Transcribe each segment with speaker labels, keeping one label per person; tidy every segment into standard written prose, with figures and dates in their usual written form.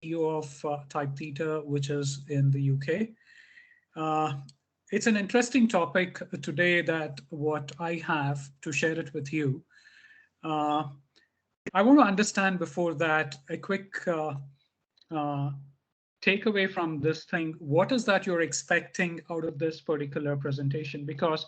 Speaker 1: CEO of Type Theta, which is in the UK. Uh, it's an interesting topic today that what I have to share it with you. Uh, I want to understand before that a quick uh, takeaway from this thing. What is that you're expecting out of this particular presentation? Because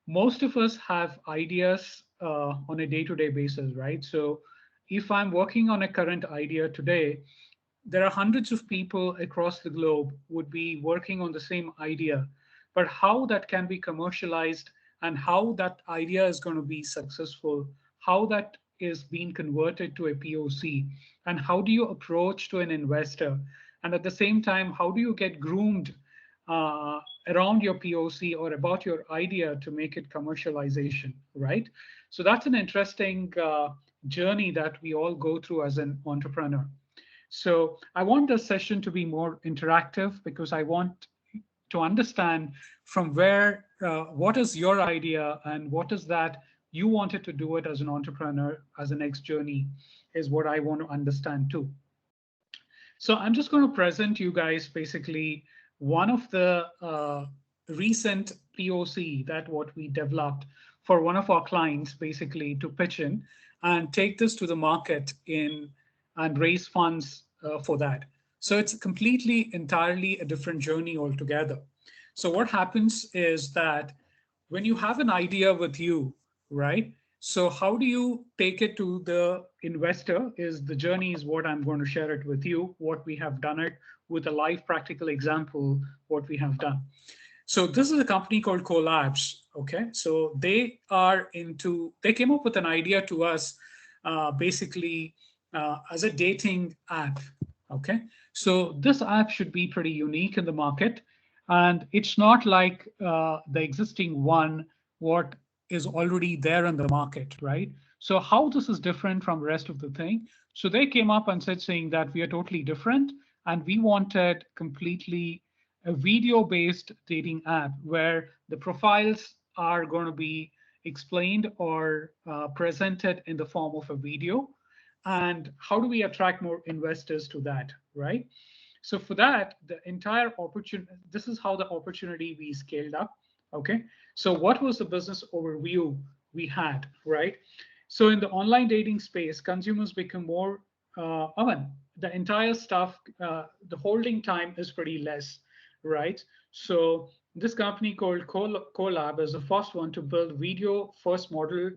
Speaker 1: most of us have ideas on a day-to-day basis, right? So if I'm working on a current idea today, there are hundreds of people across the globe would be working on the same idea, but how that can be commercialized and how that idea is going to be successful, how that is being converted to a POC, and how do you approach to an investor, and at the same time, how do you get groomed uh, around your POC or about your idea to make it commercialization, right? So that's an interesting journey that we all go through as an entrepreneur. So I want this session to be more interactive because I want to understand from where, what is your idea and what is that you wanted to do it as an entrepreneur as a next journey is what I want to understand too. So I'm just going to present you guys basically one of the recent POC that what we developed for one of our clients basically to pitch in and take this to the market in and raise funds for that. So it's completely entirely a different journey altogether. So what happens is that when you have an idea with you, right? So how do you take it to the investor is the journey is what I'm going to share it with you, what we have done it with a live practical example, what we have done. So this is a company called Collabs. Okay. So they came up with an idea to us basically as a dating app. Okay. So this app should be pretty unique in the market. And it's not like the existing one, what is already there in the market, right? So how this is different from the rest of the thing. So they came up and said saying that we are totally different and we wanted completely a video-based dating app where the profiles are going to be explained or presented in the form of a video. And how do we attract more investors to that, right? So for that, the entire opportunity, this is how the opportunity we scaled up. Okay. So what was the business overview we had, right? So in the online dating space, consumers become more, I mean, the entire stuff, the holding time is pretty less, right? So this company called Collab is the first one to build video first model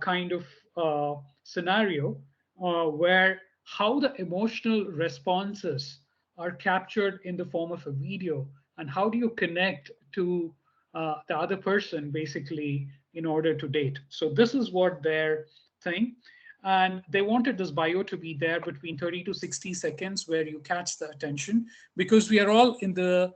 Speaker 1: kind of scenario where how the emotional responses are captured in the form of a video and how do you connect to the other person basically in order to date. So this is what their thing. And they wanted this bio to be there between 30 to 60 seconds where you catch the attention because we are all in the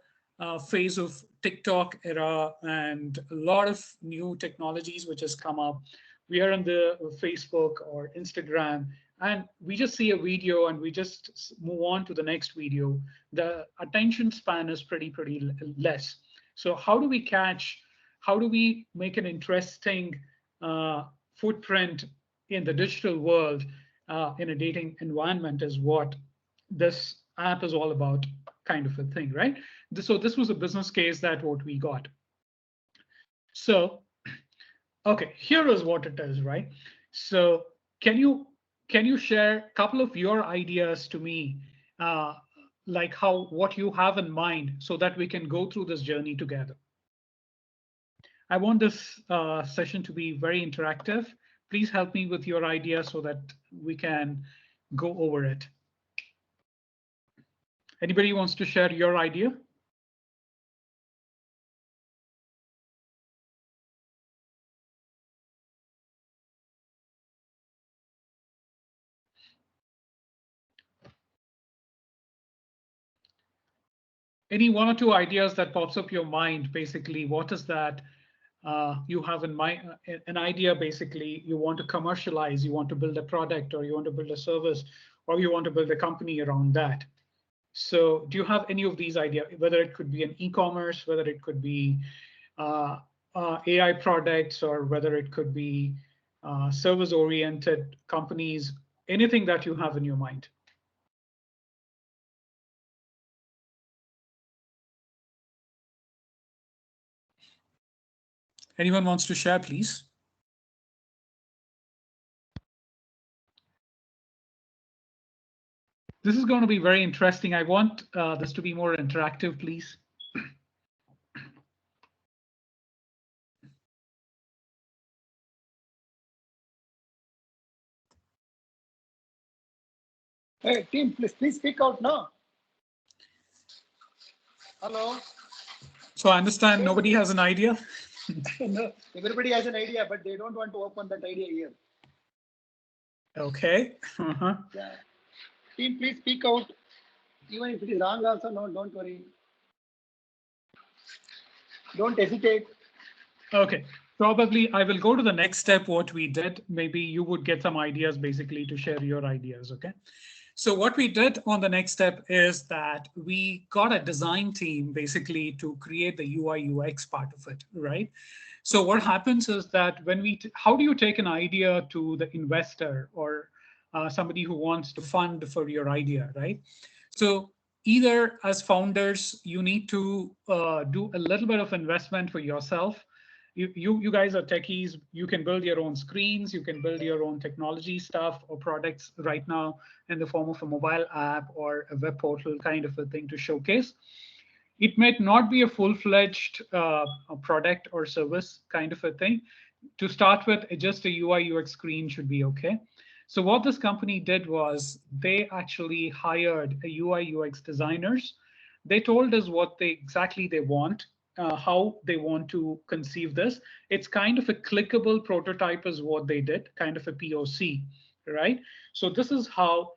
Speaker 1: phase of TikTok era and a lot of new technologies which has come up. We are on the Facebook or Instagram and we just see a video and we just move on to the next video. The attention span is pretty less. So how do we catch, how do we make an interesting footprint in the digital world in a dating environment is what this app is all about, kind of a thing, right? So this was a business case that what we got. So, okay, here is what it is, right? So can you can you share a couple of your ideas to me, uh, like how what you have in mind, so that we can go through this journey together? I want this session to be very interactive. Please help me with your idea so that we can go over it. Anybody wants to share your idea? Any one or two ideas that pops up your mind, basically, what is that you have in mind, an idea, basically, you want to commercialize, you want to build a product, or you want to build a service, or you want to build a company around that. So do you have any of these ideas, whether it could be an e-commerce, whether it could be AI products, or whether it could be service-oriented companies, anything that you have in your mind? Anyone wants to share, please? This is going to be very interesting. I want this to be more interactive, please.
Speaker 2: Hey, team, please speak out now. Hello.
Speaker 1: So I understand nobody has an idea.
Speaker 2: No, everybody has an idea, but they don't want to open that idea here.
Speaker 1: Okay.
Speaker 2: Yeah. Team, please speak out. Even if it is wrong also, no, don't worry. Don't hesitate.
Speaker 1: Okay. Probably I will go to the next step, what we did. Maybe you would get some ideas basically to share your ideas. Okay. So what we did on the next step is that we got a design team basically to create the UI UX part of it, right? So what happens is that when how do you take an idea to the investor or somebody who wants to fund for your idea, right? So either as founders, you need to do a little bit of investment for yourself. You guys are techies. You can build your own screens. You can build your own technology stuff or products right now in the form of a mobile app or a web portal kind of a thing to showcase. It might not be a full-fledged product or service kind of a thing. To start with, just a UI UX screen should be okay. So what this company did was they actually hired a UI UX designers. They told us what exactly they want, how they want to conceive this. It's kind of a clickable prototype is what they did, kind of a POC, right? So this is how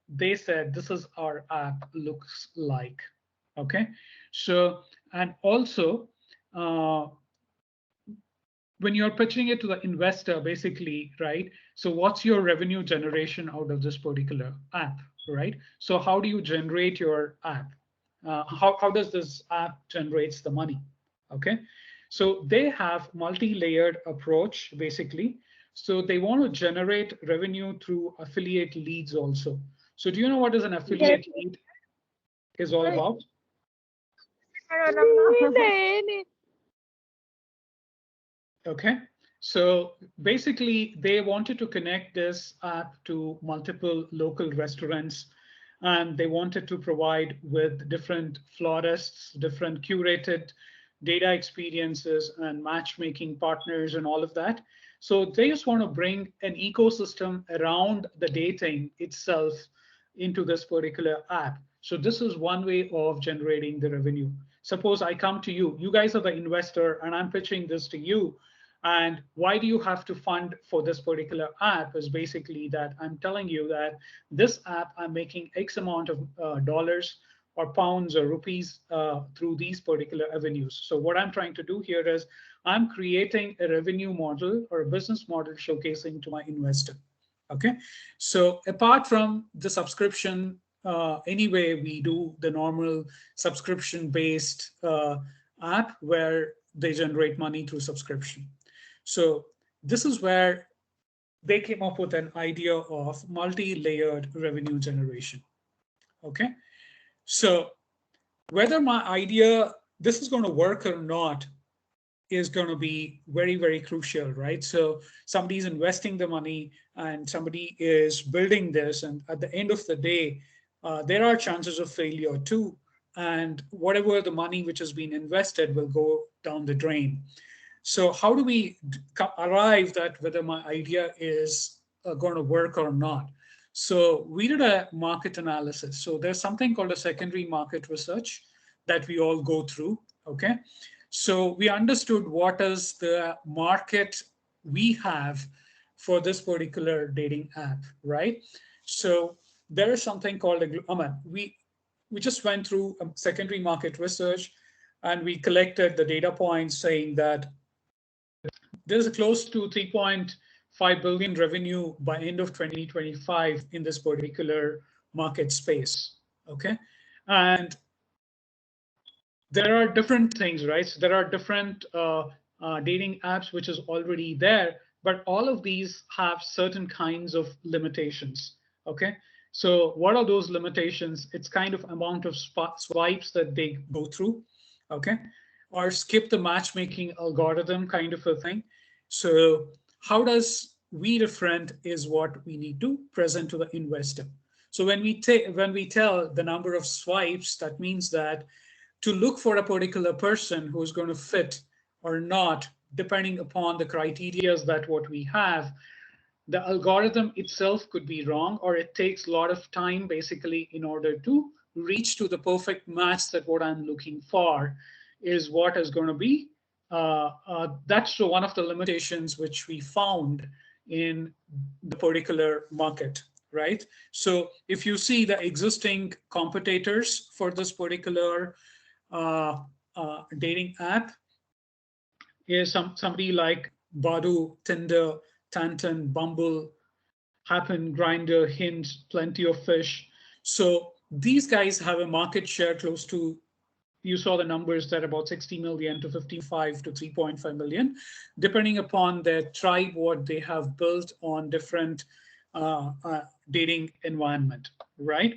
Speaker 1: they said this is our app looks like. Okay, so and also when you're pitching it to the investor, basically, right? So what's your revenue generation out of this particular app, right? So how do you generate your app? How does this app generates the money? Okay, so they have multi-layered approach basically. So they want to generate revenue through affiliate leads also. So do you know what is an affiliate lead is all about? Okay, so basically they wanted to connect this app to multiple local restaurants and they wanted to provide with different florists, different curated data experiences and matchmaking partners and all of that. So they just want to bring an ecosystem around the dating itself into this particular app. So this is one way of generating the revenue. Suppose I come to you, you guys are the investor and I'm pitching this to you. And why do you have to fund for this particular app is basically that I'm telling you that this app, I'm making X amount of dollars or pounds or rupees through these particular avenues. So what I'm trying to do here is I'm creating a revenue model or a business model showcasing to my investor. Okay, so apart from the subscription, anyway, we do the normal subscription-based app where they generate money through subscription. So this is where they came up with an idea of multi-layered revenue generation. Okay, so whether my idea, this is going to work or not, is going to be very, very crucial, right? So somebody's investing the money and somebody is building this. And at the end of the day, there are chances of failure too. And whatever the money which has been invested will go down the drain. So how do we arrive at whether my idea is going to work or not? So we did a market analysis. So there's something called a secondary market research that we all go through. Okay. So we understood what is the market we have for this particular dating app, right? So there is something called we just went through a secondary market research and we collected the data points saying that there's a close to 3.5 billion revenue by end of 2025 in this particular market space. Okay, and there are different things, right? So there are different dating apps which is already there, but all of these have certain kinds of limitations. Okay, so what are those limitations? It's kind of amount of swipes that they go through. Okay, or skip the matchmaking algorithm kind of a thing. So how does we different is what we need to present to the investor. So when we tell the number of swipes, that means that to look for a particular person who's going to fit or not, depending upon the criteria that what we have, the algorithm itself could be wrong, or it takes a lot of time basically in order to reach to the perfect match that what I'm looking for is what is going to be. That's one of the limitations which we found in the particular market, right? So if you see the existing competitors for this particular dating app, is somebody like Badu, Tinder, Tantan, Bumble, Happen, Grinder, Hinge, Plenty of Fish. So these guys have a market share close to, you saw the numbers that about 60 million to 55 to 3.5 million, depending upon their tribe, what they have built on different dating environment, right?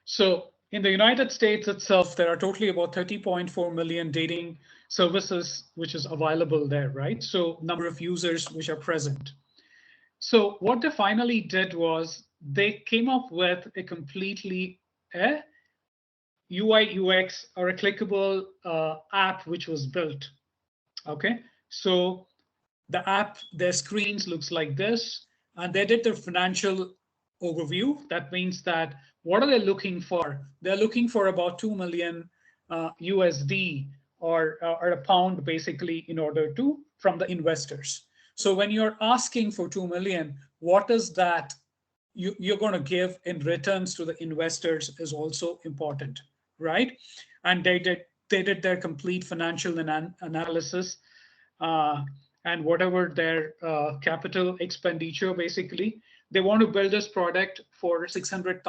Speaker 1: So in the United States itself, there are totally about 30.4 million dating services which is available there, right? So number of users which are present. So what they finally did was they came up with a completely UI UX or a clickable app which was built. Okay, so the app, their screens looks like this, and they did their financial overview. That means that what are they looking for? They're looking for about 2 million USD or a pound basically in order to from the investors. So when you're asking for 2 million, what is that you're going to give in returns to the investors is also important, right? And they did their complete financial analysis, uh, and whatever their capital expenditure basically, they want to build this product for $600,000